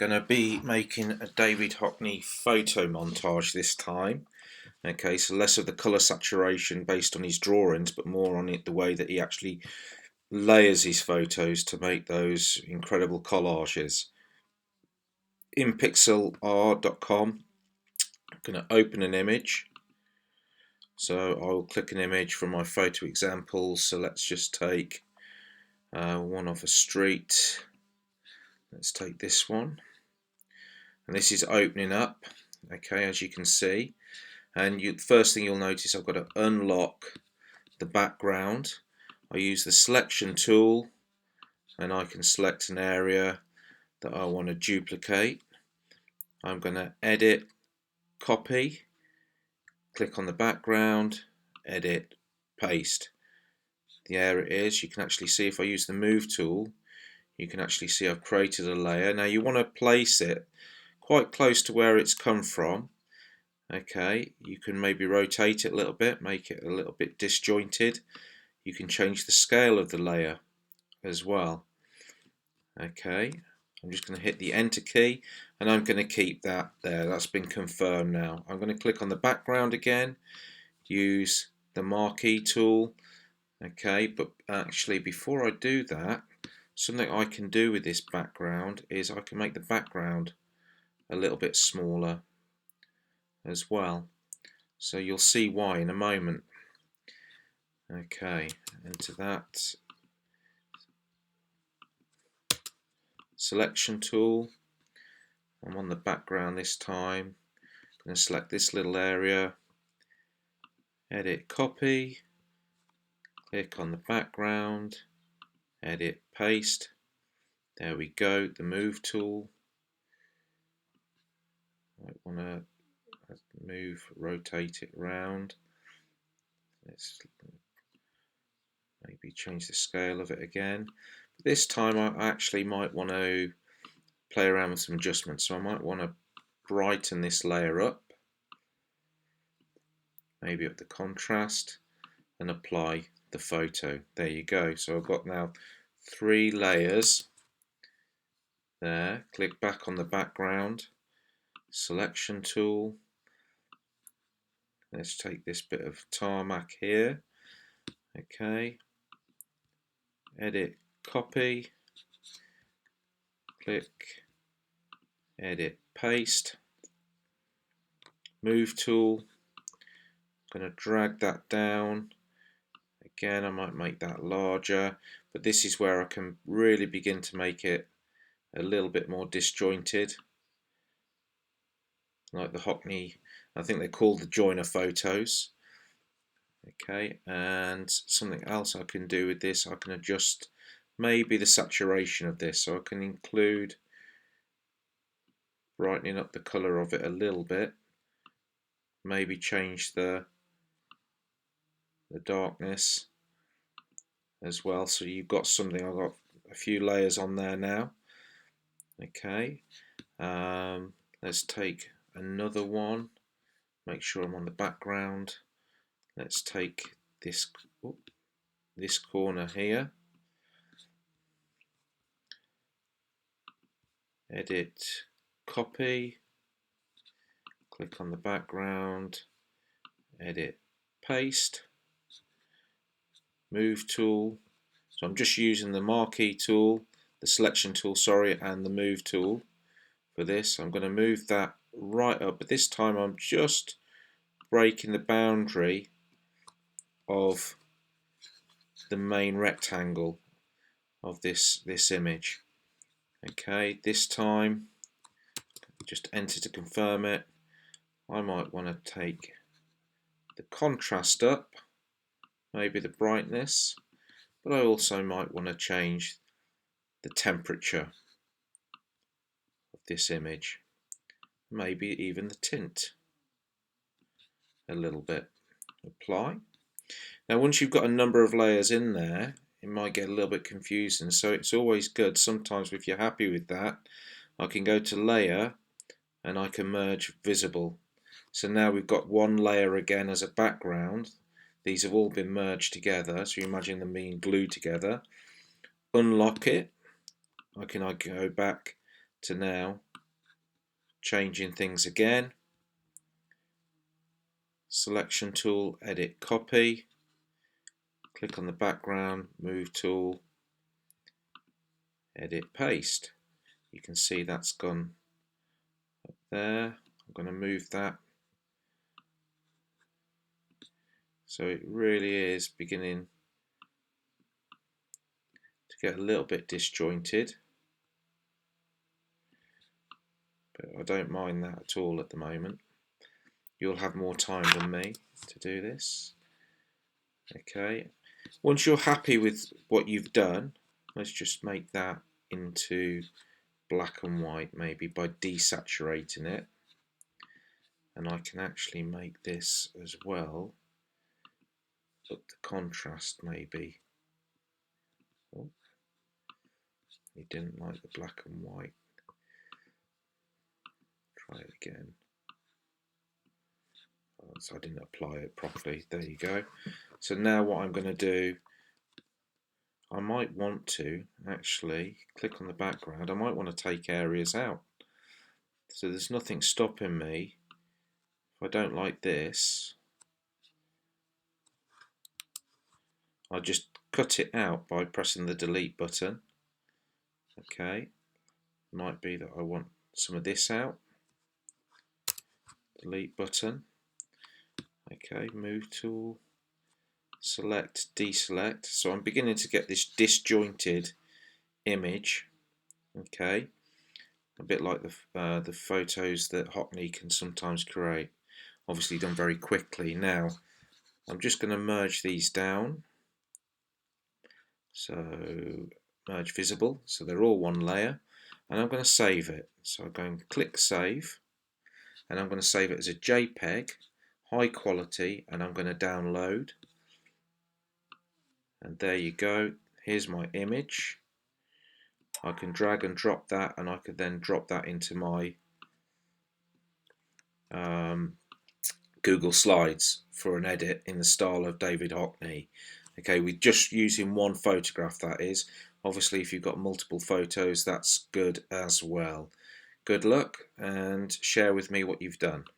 going to be making a David Hockney photo montage this time. Okay, so less of the colour saturation based on his drawings, but more on the way that he actually layers his photos to make those incredible collages. In pixlr.com, I'm going to open an image. So I'll click an image from my photo examples. So let's just take one of a street. Let's take this one. And this is opening up, okay, as you can see. And first thing you'll notice, I've got to unlock the background. I use the selection tool and I can select an area that I want to duplicate. I'm going to edit, copy, click on the background, edit, paste. There it is. You can actually see if I use the move tool, you can actually see I've created a layer. Now you want to place it quite close to where it's come from. Okay, you can maybe rotate it a little bit, make it a little bit disjointed. You can change the scale of the layer as well. Okay, I'm just going to hit the enter key and I'm going to keep that there. That's been confirmed now. I'm going to click on the background again, use the marquee tool. Okay, but actually before I do that, something I can do with this background is I can make the background a little bit smaller as well. So you'll see why in a moment. Okay, enter that. Selection tool. I'm on the background this time. I'm going to select this little area. Edit, copy. Click on the background. Edit, paste. There we go. The move tool. I want to move, rotate it around. Let's maybe change the scale of it again. But this time I actually might want to play around with some adjustments. So I might want to brighten this layer up, maybe up the contrast, and apply the photo. There you go. So I've got now 3 layers there. Click back on the background, selection tool. Let's take this bit of tarmac here. Okay, edit, copy, click, edit, paste, move tool. I'm going to drag that down. Again, I might make that larger, but this is where I can really begin to make it a little bit more disjointed, like the Hockney, I think they're called the joiner photos. Okay, and something else I can do with this, I can adjust maybe the saturation of this, so I can include brightening up the colour of it a little bit, maybe change the darkness as well, so you've got something. I've got a few layers on there now. Okay, let's take another one, make sure I'm on the background. Let's take this corner here, edit, copy, click on the background, edit, paste, move tool. So I'm just using the marquee tool, the selection tool, sorry, and the move tool for this. I'm going to move that right up, but this time I'm just breaking the boundary of the main rectangle of this image. Okay, this time just enter to confirm it. I might want to take the contrast up, maybe the brightness, but I also might want to change the temperature of this image, maybe even the tint a little bit. Apply. Now once you've got a number of layers in there, it might get a little bit confusing, so it's always good sometimes, if you're happy with that, I can go to layer and I can merge visible. So now we've got one layer again as a background. These have all been merged together, so you imagine them being glued together. Unlock it. I can go back to now changing things again. Selection tool, edit, copy. Click on the background, move tool, edit, paste. You can see that's gone up there. I'm going to move that. So it really is beginning to get a little bit disjointed. But I don't mind that at all at the moment. You'll have more time than me to do this. Okay. Once you're happy with what you've done, let's just make that into black and white, maybe by desaturating it. And I can actually make this as well, but the contrast maybe. Oh, you didn't like the black and white. Try it again. Oh, so I didn't apply it properly. There you go. So now what I'm going to do, I might want to actually click on the background. I might want to take areas out. So there's nothing stopping me. If I don't like this, I'll just cut it out by pressing the delete button. Okay, might be that I want some of this out. Delete button. Okay, move tool, select, deselect. So I'm beginning to get this disjointed image. Okay, a bit like the photos that Hockney can sometimes create. Obviously done very quickly. Now I'm just going to merge these down. So merge visible, so they're all one layer, and I'm going to save it. So I'm going to click save, and I'm going to save it as a JPEG, high quality, and I'm going to download. And there you go. Here's my image. I can drag and drop that, and I could then drop that into my Google Slides for an edit in the style of David Hockney. Okay, we're just using one photograph, that is. Obviously, if you've got multiple photos, that's good as well. Good luck, and share with me what you've done.